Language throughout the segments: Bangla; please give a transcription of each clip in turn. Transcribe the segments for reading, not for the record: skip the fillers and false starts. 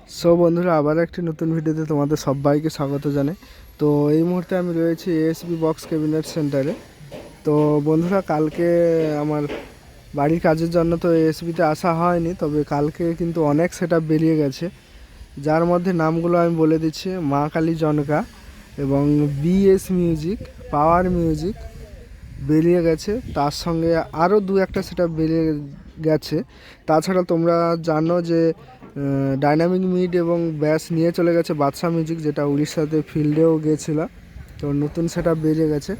সো বন্ধুরা, আবার একটি নতুন ভিডিওতে তোমাদের সবাইকে স্বাগত জানাই। তো এই মুহূর্তে আমি রয়েছি এএসবি বক্স ক্যাবিনেট সেন্টারে। তো বন্ধুরা, কালকে আমার বাড়ির কাজের জন্য তো এএসবিতে আসা হয়নি, তবে কালকে কিন্তু অনেক সেটআপ বেরিয়ে গেছে, যার মধ্যে নামগুলো আমি বলে দিচ্ছি। মা কালী জনকা এবং বিএস মিউজিক, পাওয়ার মিউজিক বেরিয়ে গেছে। তার সঙ্গে আরও দু একটা সেটআপ বেরিয়ে গেছে। তাছাড়া তোমরা জানো যে ডাইনামিক মিড এবং ব্যাস নিয়ে চলে গেছে বাদশা মিউজিক, যেটা উড়িষ্যাতে ফিল্ডেও গিয়েছিল। তো নতুন সেটআপ বেরিয়ে গেছে।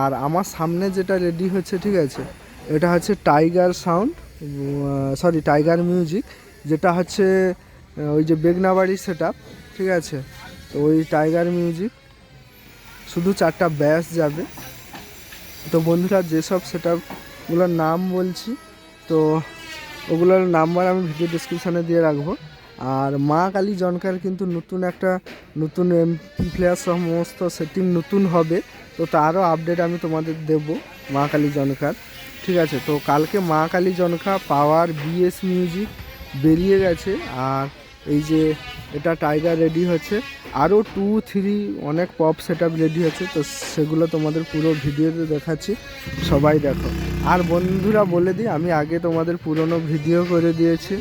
আর আমার সামনে যেটা রেডি হচ্ছে, ঠিক আছে, এটা হচ্ছে টাইগার সাউন্ড, টাইগার মিউজিক, যেটা হচ্ছে ওই যে বেগনাবাড়ির সেটআপ, ঠিক আছে। তো ওই টাইগার মিউজিক শুধু 4টা ব্যাস যাবে। তো বন্ধুরা, যেসব সেটআপগুলোর নাম বলছি, তো ওগুলোর নাম্বার আমি ভিডিও ডিসক্রিপশানে দিয়ে রাখবো। আর মা কালী জনকার কিন্তু নতুন এমপি প্লেয়ার সমস্ত সেটিং নতুন হবে। তো তারও আপডেট আমি তোমাদের দেব মা কালী জনকার, ঠিক আছে। তো কালকে মা কালী জনকা, পাওয়ার, বিএস মিউজিক বেরিয়ে গেছে। আর এই যে এটা টাইগার রেডি হচ্ছে, আরও 2-3 অনেক পপ সেটআপ রেডি হচ্ছে। তো সেগুলো তোমাদের পুরো ভিডিওতে দেখাচ্ছি, সবাই দেখো। আর বন্ধুরা বলে দিই, আমি আগে তোমাদের পুরনো ভিডিও করে দিয়েছি।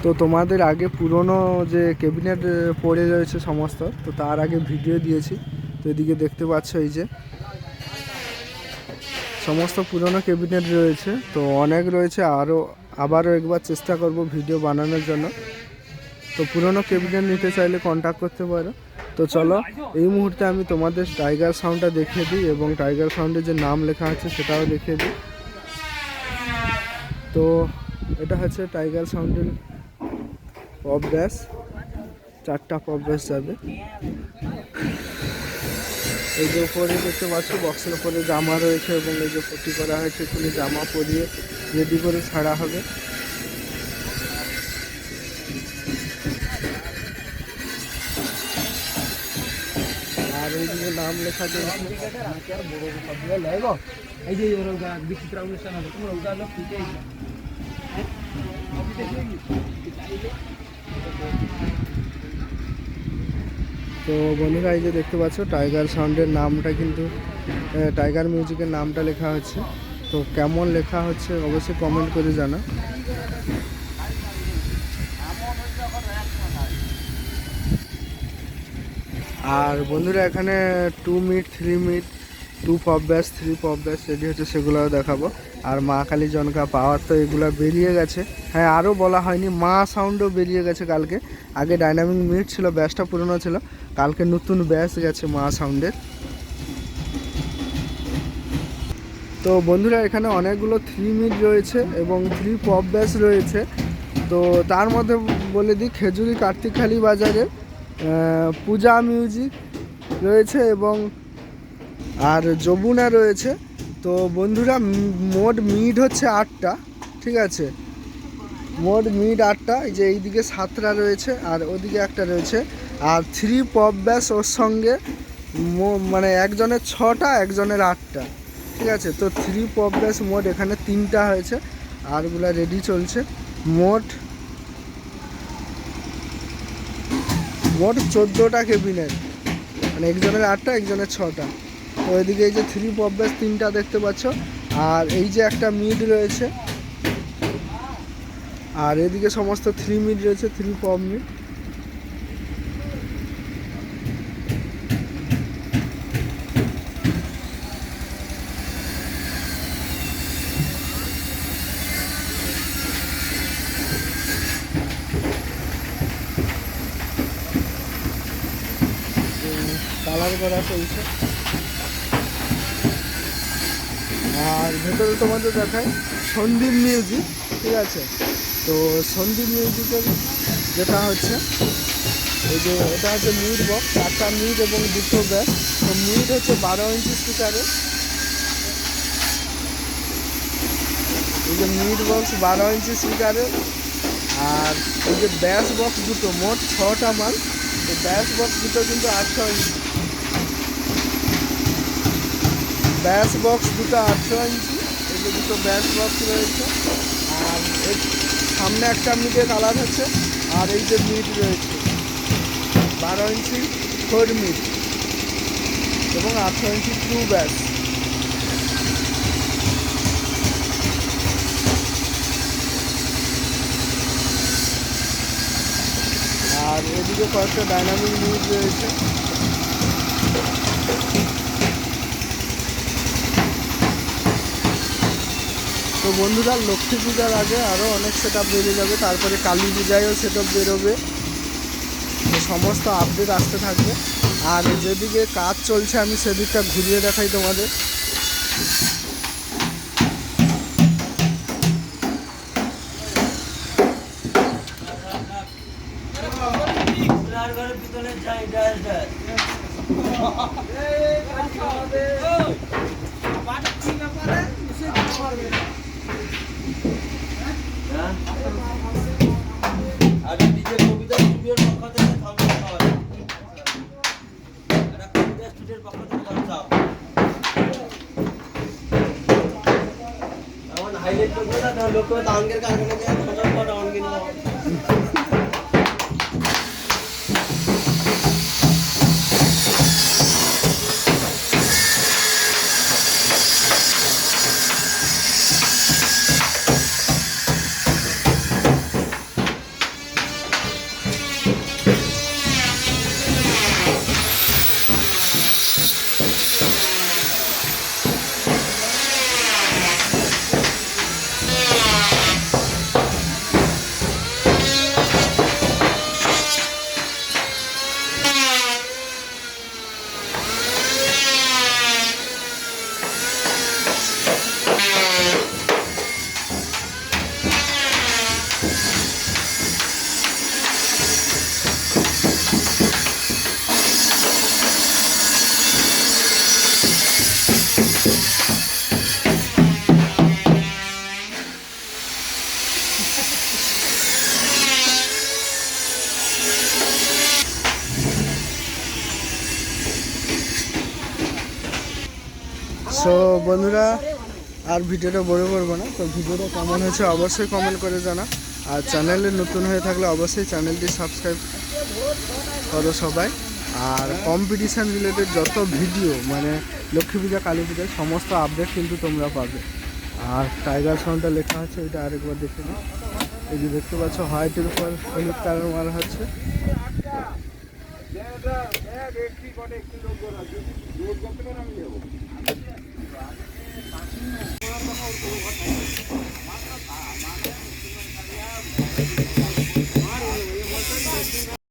তো তোমাদের আগে পুরনো যে ক্যাবিনেট পড়ে রয়েছে সমস্ত, তো তার আগে ভিডিও দিয়েছি। তো এদিকে দেখতে পাচ্ছ, এই যে সমস্ত পুরনো ক্যাবিনেট রয়েছে। তো অনেক রয়েছে, আবারও একবার চেষ্টা করব ভিডিও বানানোর জন্য। তো পুরনো ক্যাবিনেট নিতে চাইলে কন্ট্যাক্ট করতে পারো। তো চলো, এই মুহূর্তে আমি তোমাদের টাইগার সাউন্ডটা দেখিয়ে দিই এবং টাইগার সাউন্ডের যে নাম লেখা আছে সেটাও দেখিয়ে দিই। তো এটা হচ্ছে টাইগার সাউন্ডের পপ ব্যাস, 4টা পপ ব্যাস যাবে। এই যে উপরে দেখতে পাচ্ছ, বক্সের উপরে জামা রয়েছে এবং এই যে পটি করা হয়েছে, এখানে জামা পরিয়ে রেডি করে ছাড়া হবে। আর এইদিকে নাম লেখা রয়েছে। তো বন্ধুরা, এই যে দেখতে পাচ্ছ, টাইগার সাউন্ডের নামটা কিন্তু টাইগার মিউজিকের নামটা লেখা হচ্ছে। তো কেমন লেখা হচ্ছে অবশ্যই কমেন্ট করে জানা। আর বন্ধুরা, এখানে 2 মিনিট, 3 মিনিট, 2 পপ ব্যাস, 3 পপ ব্যাস রেডি হচ্ছে, সেগুলোও দেখাবো। আর মা কালী জনকা, পাওয়ার তো এগুলো বেরিয়ে গেছে। হ্যাঁ, আরও বলা হয়নি, মা সাউন্ডও বেরিয়ে গেছে কালকে। আগে ডাইনামিক মিড ছিল, ব্যাসটা পুরনো ছিল, কালকে নতুন ব্যাস গেছে মা সাউন্ডের। তো বন্ধুরা, এখানে অনেকগুলো 3 মিড রয়েছে এবং 3 পপ ব্যাস রয়েছে। তো তার মধ্যে বলে দিই, খেজুরি কার্তিকখালি বাজারে পূজা মিউজিক রয়েছে এবং আর যমুনা রয়েছে। তো বন্ধুরা, মোট মিড হচ্ছে 8টা, ঠিক আছে। মোট মিড 8টা, এই যে এইদিকে 7টা রয়েছে আর ওদিকে একটা রয়েছে। আর 3 পপ ব্যাস ওর সঙ্গে, মানে একজনের 6টা, একজনের 8টা, ঠিক আছে। তো 3 পপ ব্যাস মোট এখানে 3টা হয়েছে, আরগুলা রেডি চলছে। মোট 14টা ক্যাবিনেট, মানে একজনের 8টা, একজনের 6টা। তো এদিকে এই যে 3 পপ ব্যাস 3টা দেখতে পাচ্ছ, আর এই যে একটা মিড রয়েছে, আর এদিকে সমস্ত 3 মিড রয়েছে, 3 পপ মিড। কালার করা চলছে। আর ভেতরে তোমাদের দেখায় সন্দীপ মিউজিক, ঠিক আছে। তো সন্দীপ মিউজিকের যেটা হচ্ছে, এই যে এটা হচ্ছে মিড বক্স, 4টা মিড এবং 2টো ব্যাস। তো মিড হচ্ছে 12 ইঞ্চি স্পিকারের, এই যে মিড বক্স 12 ইঞ্চি স্পিকারের। আর এই যে ব্যাস বক্স দুটো, মোট 6টা মাল। তো ব্যাস বক্স দুটো কিন্তু 800 ইঞ্চি, ব্যাস বক্স দুটো 800 ইঞ্চি, এই যে দুটো ব্যাস বক্স রয়েছে। আর সামনে একটা মিটে কালার হচ্ছে, আর এই যে মিট রয়েছে 12 ইঞ্চি 4 মিট এবং 18 ইঞ্চি ট্রু ব্যাস। আর এদিকে কয়েকটা ডাইনামিক মিট রয়েছে। তো বন্ধুরা, লক্ষ্মী পূজার আগে আরও অনেক সেট আপ বেরিয়ে যাবে, তারপরে কালী পূজায়ও সেট আপ বেরোবে। তো সমস্ত আপডেট আসতে থাকবে। আর যেদিকে কাজ চলছে আমি সেদিকটা ঘুরিয়ে দেখাই তোমাদের। लोग आंगेर कारखाने के फटाफट आंगेर সো বন্ধুরা, আর ভিডিওটা বড় করবো না। তো ভিডিওটা কেমন হয়েছে অবশ্যই কমেন্ট করে জানা। আর চ্যানেলে নতুন হয়ে থাকলে অবশ্যই চ্যানেলটি সাবস্ক্রাইব করো সবাই। আর কম্পিটিশান রিলেটেড যত ভিডিও, মানে লক্ষ্মী পূজা কালী পূজার সমস্ত আপডেট কিন্তু তোমরা পাবে। আর টাইগার সাউন্ডটা লেখা আছে, এটা আরেকবার দেখে নিই। এই যে দেখতে পাচ্ছ হোয়াইটের উপর হলুদ কালার মারা হচ্ছে।